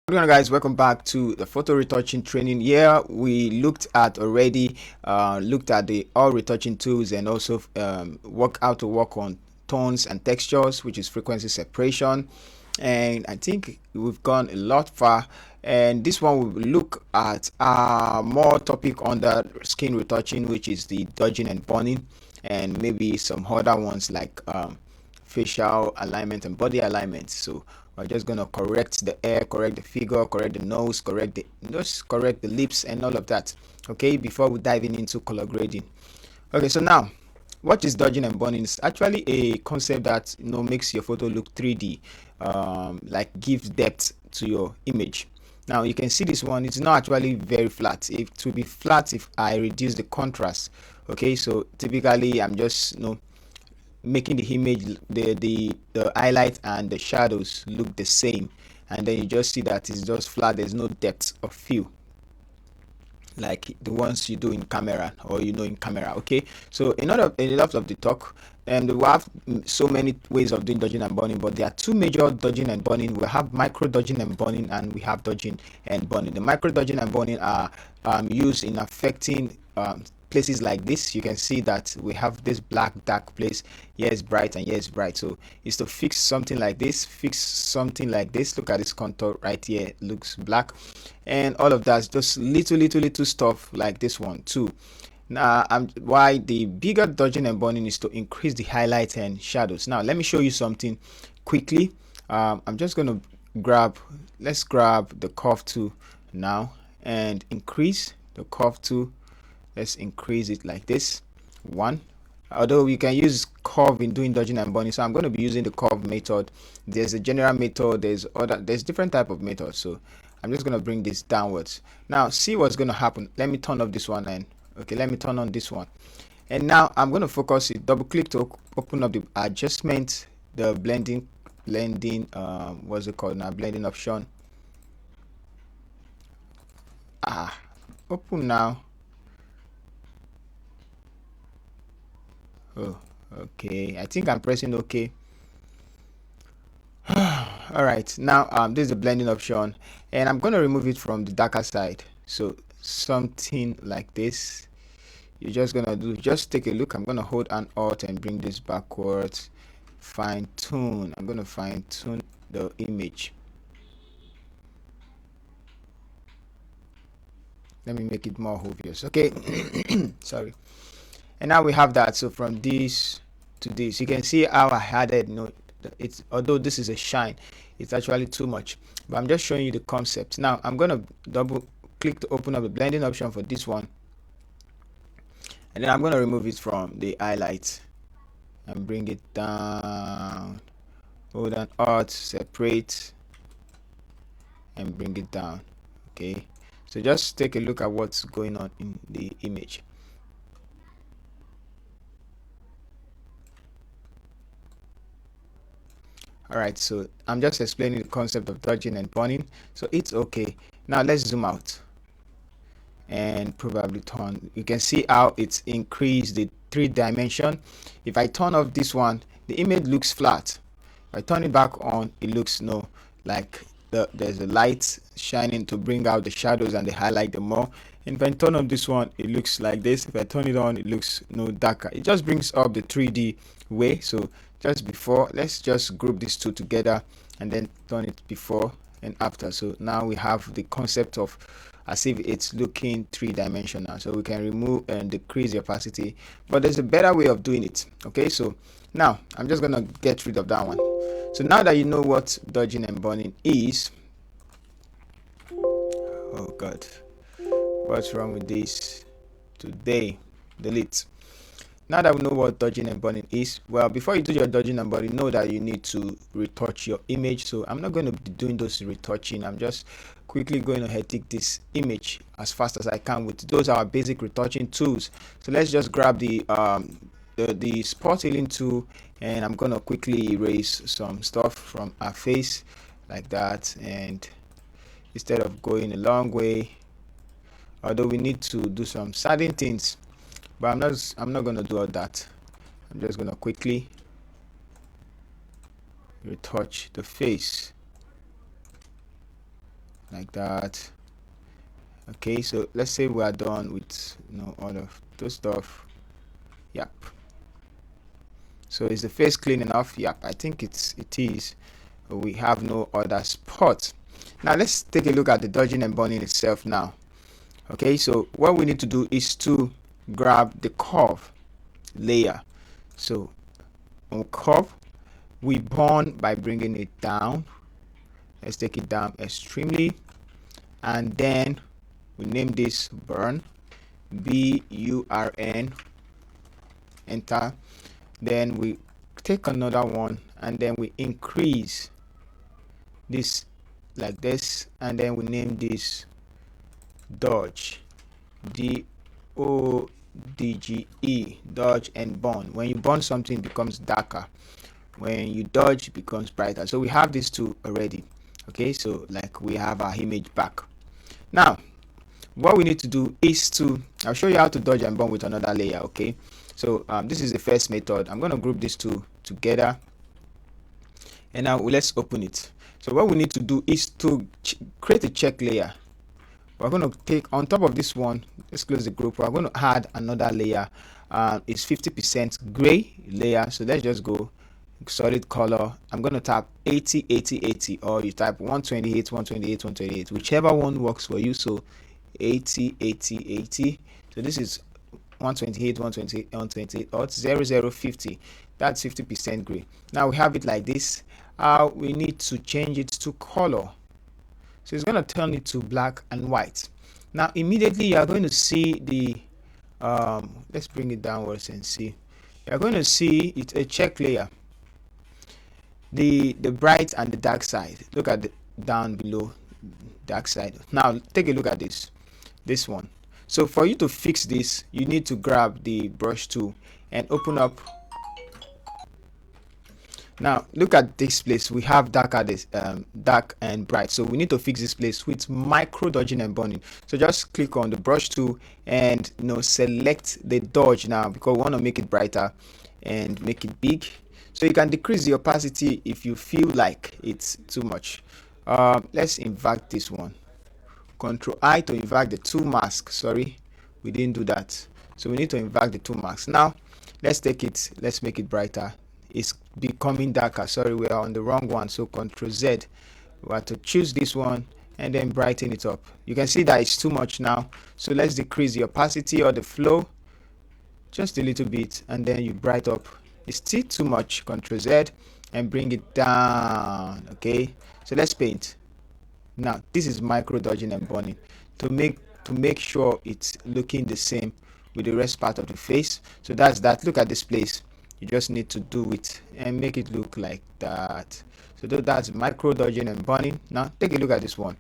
Good on, guys, welcome back to the photo retouching training. Here we looked at the all retouching tools, and also how to work on tones and textures, which is frequency separation. And I think we've gone a lot far, and this one will look at more topic on the skin retouching, which is the dodging and burning, and maybe some other ones like facial alignment and body alignment. So we're just gonna correct the hair, correct the figure, correct the nose, correct the lips, and all of that. Okay, before we diving into color grading. Okay, so now, what is dodging and burning? It's actually a concept that makes your photo look 3D, like gives depth to your image. Now you can see this one. It's not actually very flat. It will be flat if I reduce the contrast. Okay, so typically I'm just making the image, the highlight and the shadows look the same, and then you just see that it's just flat. There's no depth of field like the ones you do in camera, or in camera. Okay, so in a lot of the talk, and we have so many ways of doing dodging and burning, but there are two major dodging and burning. We have micro dodging and burning, and we have dodging and burning. The micro dodging and burning are used in affecting places like this. You can see that we have this black dark place. Here is bright and here is bright. So it's to fix something like this, fix something like this. Look at this contour right here, looks black, and all of that. Just little stuff like this one too. Now, why the bigger dodging and burning is to increase the highlight and shadows. Now let me show you something quickly. I'm just gonna let's grab the curve tool now and increase the curve tool. Let's increase it like this. One, although we can use curve in doing dodging and burning, so I'm going to be using the curve method. There's a general method, there's different type of methods, so I'm just going to bring this downwards. Now see what's going to happen. Let me turn off this one, and okay, let me turn on this one, and now I'm going to focus it. Double click to open up the adjustment, the blending what's it called now, blending option. Open now. Oh, okay, I think I'm pressing OK. All right, now this is the blending option, and I'm going to remove it from the darker side. So something like this, you're just gonna just take a look. I'm gonna hold an alt and bring this backwards. Fine tune. I'm gonna fine tune the image. Let me make it more obvious. Okay, sorry. And now we have that. So from this to this, you can see how I added it's, although this is a shine, it's actually too much, but I'm just showing you the concept. Now I'm gonna double click to open up the blending option for this one, and then I'm gonna remove it from the highlight and bring it down. Hold on alt, separate, and bring it down. Okay, so just take a look at what's going on in the image. Alright, so I'm just explaining the concept of dodging and burning, so it's okay. Now let's zoom out and probably turn. You can see how it's increased the 3 dimension. If I turn off this one, the image looks flat. If I turn it back on, it looks like there's a light shining to bring out the shadows and the highlight the more. And if I turn on this one, it looks like this. If I turn it on, it looks darker. It just brings up the 3D way. So just before, let's just group these two together and then turn it before and after. So now we have the concept of as if it's looking 3-dimensional. So we can remove and decrease the opacity, but there's a better way of doing it. Okay, so now I'm just gonna get rid of that one. So now that you know what dodging and burning is, oh god, what's wrong with this today? Delete. Now that we know what dodging and burning is, well, before you do your dodging and burning, know that you need to retouch your image. So I'm not going to be doing those retouching. I'm just quickly going to take this image as fast as I can with those are our basic retouching tools. So let's just grab the spot healing tool, and I'm going to quickly erase some stuff from our face like that. And instead of going a long way, although we need to do some certain things, but I'm not gonna do all that. I'm just gonna quickly retouch the face like that. Okay, so let's say we are done with all of those stuff. Yep. So is the face clean enough? Yep, I think it is. We have no other spot. Now let's take a look at the dodging and burning itself now. Okay, so what we need to do is to grab the curve layer. So on curve, we burn by bringing it down. Let's take it down extremely, and then we name this burn, burn, enter. Then we take another one, and then we increase this like this, and then we name this dodge, dodge, dodge and burn. When you burn something, it becomes darker. When you dodge, it becomes brighter. So we have these two already. Okay, so like we have our image back. Now what we need to do is to, I'll show you how to dodge and burn with another layer. Okay, so this is the first method. I'm going to group these two together, and now let's open it. So what we need to do is to create a check layer. We're going to take on top of this one, let's close the group, we're going to add another layer. It's 50% gray layer, so let's just go solid color. I'm going to tap 80 80 80, or you type 128 128 128, whichever one works for you. So 80 80 80, so this is 128 128 128, or 0050. That's 50% gray. Now we have it like this. We need to change it to color, so it's going to turn it to black and white. Now immediately you are going to see the let's bring it downwards and see. You're going to see it's a check layer, the bright and the dark side. Look at the down below, dark side. Now take a look at this one. So for you to fix this, you need to grab the brush tool and open up. Now look at this place. We have dark and bright, so we need to fix this place with micro dodging and burning. So just click on the brush tool and select the dodge now, because we want to make it brighter and make it big. So you can decrease the opacity if you feel like it's too much. Let's invert this one. Control I to invert the two masks. Sorry, we didn't do that. So we need to invert the two masks. Now let's take it, let's make it brighter. It's becoming darker. Sorry, we are on the wrong one. So Control Z, we have to choose this one and then brighten it up. You can see that it's too much now, so let's decrease the opacity or the flow just a little bit, and then you brighten up. It's still too much. Control Z and bring it down. Okay, so let's paint. Now this is micro dodging and burning to make sure it's looking the same with the rest part of the face. So that's that. Look at this place. You just need to do it and make it look like that. So that's micro dodging and burning. Now take a look at this one.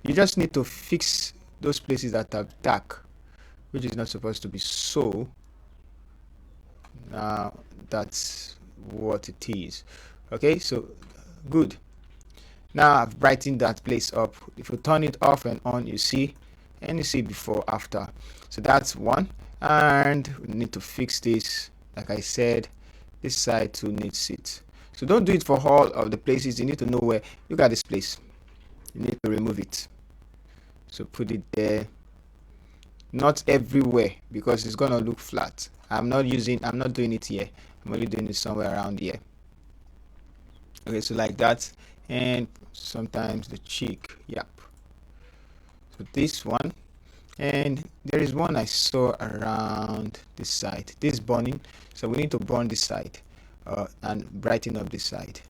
You just need to fix those places that are dark, which is not supposed to be so. Now that's what it is. Okay, so good. Now I've brightened that place up. If you turn it off and on, you see, and you see before after. So that's one. And we need to fix this. Like I said, this side too needs it. So don't do it for all of the places. You need to know where. Look at this place. You need to remove it. So put it there. Not everywhere, because it's gonna look flat. I'm not doing it here. I'm only doing it somewhere around here. Okay, so like that. And sometimes the cheek. Yep. So this one. And there is one I saw around this side. This burning, so we need to burn this side and brighten up this side.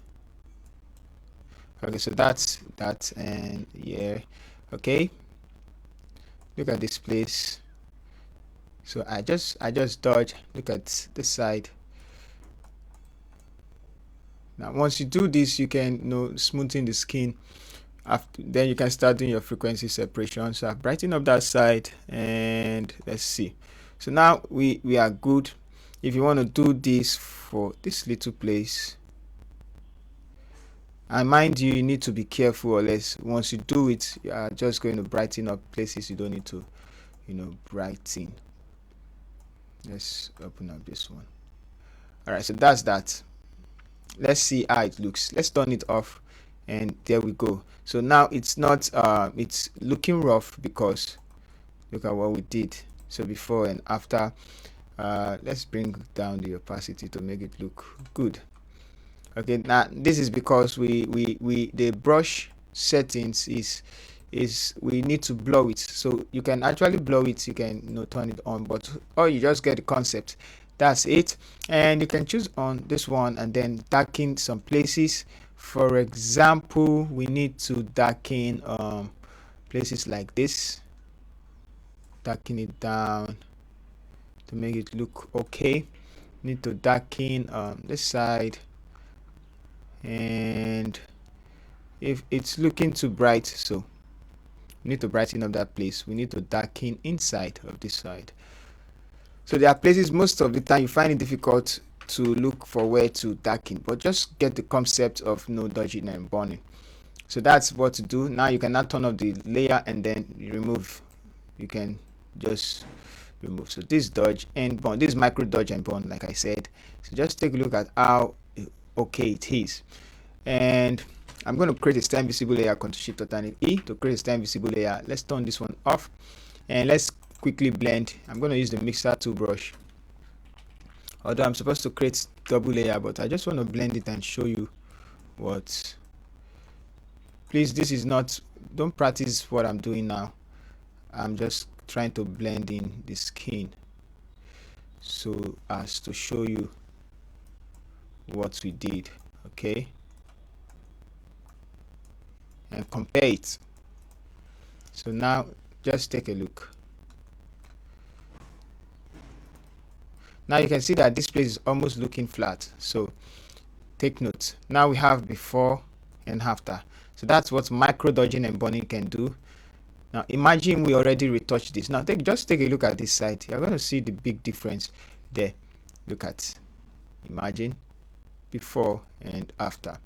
Okay, so that's that. And yeah, okay, look at this place. So I just dodge. Look at this side. Now once you do this, you can smoothen the skin. After then you can start doing your frequency separation. So I've brightened up that side, and let's see. So now we are good. If you want to do this for this little place, and mind you, you need to be careful, or less once you do it, you are just going to brighten up places you don't need to brighten. Let's open up this one. All right, so that's that. Let's see how it looks. Let's turn it off and there we go. So now it's not it's looking rough because look at what we did. So before and after. Let's bring down the opacity to make it look good. Okay, now this is because we the brush settings is we need to blow it. So you can actually blow it, you can turn it on, but or you just get the concept. That's it. And you can choose on this one and then darken some places. For example, we need to darken places like this, darken it down to make it look okay. Need to darken this side, and if it's looking too bright, so we need to brighten up that place. We need to darken inside of this side. So there are places most of the time you find it difficult to look for where to darken, but just get the concept of no dodging and burning. So that's what to do. Now you can now turn off the layer and then remove. You can just remove. So this dodge and burn, this micro dodge and burn, like I said. So just take a look at how okay it is. And I'm going to create a stem visible layer. Ctrl Shift Alternate E to create a stem visible layer. Let's turn this one off and let's quickly blend. I'm going to use the mixer tool brush, although I'm supposed to create double layer, but I just want to blend it and show you what. Please, this is not, don't practice what I'm doing now. I'm just trying to blend in the skin so as to show you what we did. Okay, and compare it. So now just take a look. Now you can see that this place is almost looking flat. So take note. Now we have before and after. So that's what micro dodging and burning can do. Now imagine we already retouched this. Now just take a look at this side. You're going to see the big difference there. Look at, imagine before and after.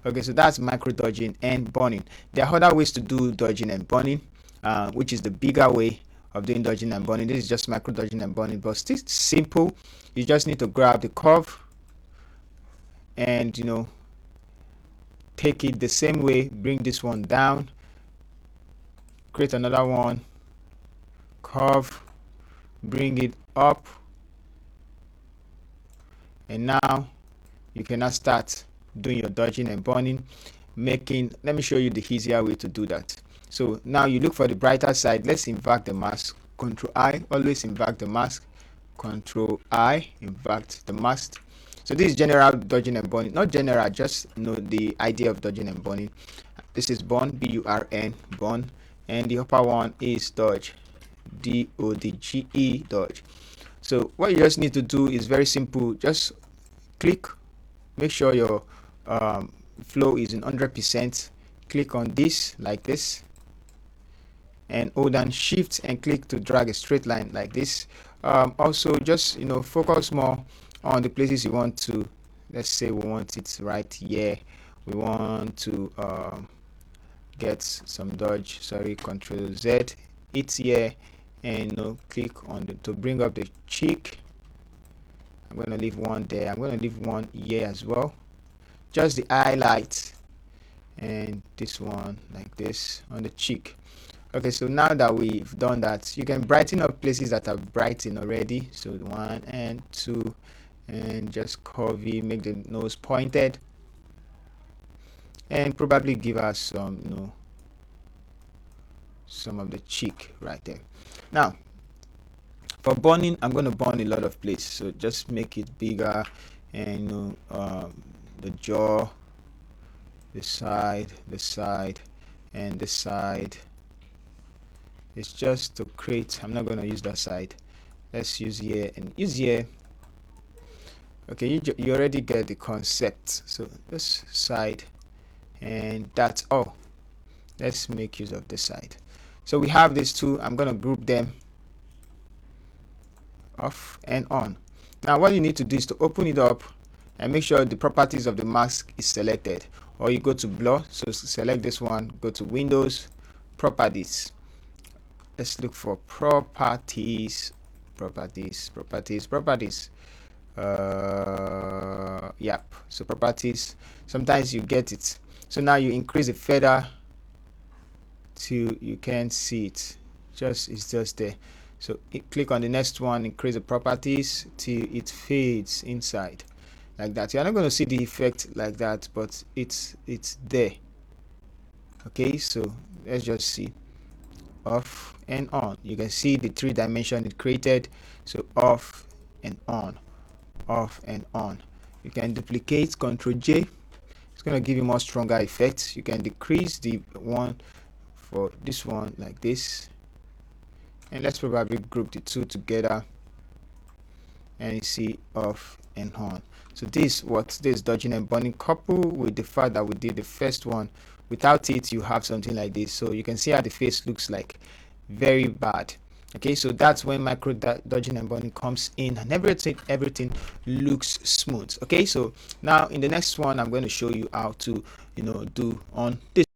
Okay, so that's micro dodging and burning. There are other ways to do dodging and burning, which is the bigger way of doing dodging and burning. This is just micro dodging and burning, but still simple. You just need to grab the curve and take it the same way, bring this one down, create another one, curve, bring it up, and now you can now start doing your dodging and burning, making. Let me show you the easier way to do that. So now you look for the brighter side. Let's invert the mask. Control I, always invert the mask. Control I, invert the mask. So this is general dodging and burning, not general, just the idea of dodging and burning. This is burn, B-U-R-N, burn, and the upper one is dodge, D-O-D-G-E, dodge. So what you just need to do is very simple. Just click, make sure your flow is in 100%. Click on this like this, and hold down Shift and click to drag a straight line like this. Also, just focus more on the places you want to. Let's say we want it right here. We want to get some dodge. Sorry, Control Z. It's here, and click on to bring up the cheek. I'm going to leave one there. I'm going to leave one here as well. Just the highlight, and this one like this on the cheek. Okay, so now that we've done that, you can brighten up places that are brightened already. So 1 and 2, and just curvy, make the nose pointed, and probably give us some some of the cheek right there. Now for burning, I'm going to burn a lot of places, so just make it bigger, and the jaw, the side, and the side. It's just to create. I'm not going to use that side. Let's use here and use here. Okay, you already get the concept. So this side, and that's all. Let's make use of this side. So we have these two. I'm going to group them off and on. Now what you need to do is to open it up and make sure the properties of the mask is selected, or you go to blur. So select this one, go to Windows, Properties. Let's look for properties. Yep, so properties. Sometimes you get it. So now you increase the feather till you can't see it, it's just there. So click on the next one, increase the properties till it fades inside like that. You're not going to see the effect like that, but it's there. Okay, so let's just see off and on. You can see the 3-dimension it created. So off and on, off and on. You can duplicate, Ctrl J. It's going to give you more stronger effects. You can decrease the one for this one like this, and let's probably group the two together, and you see off and on. So this what this dodging and burning, coupled with the fact that we did the first one without it, you have something like this. So you can see how the face looks like very bad. Okay, so that's when micro dodging and burning comes in, and everything looks smooth. Okay, so now in the next one I'm going to show you how to do on this.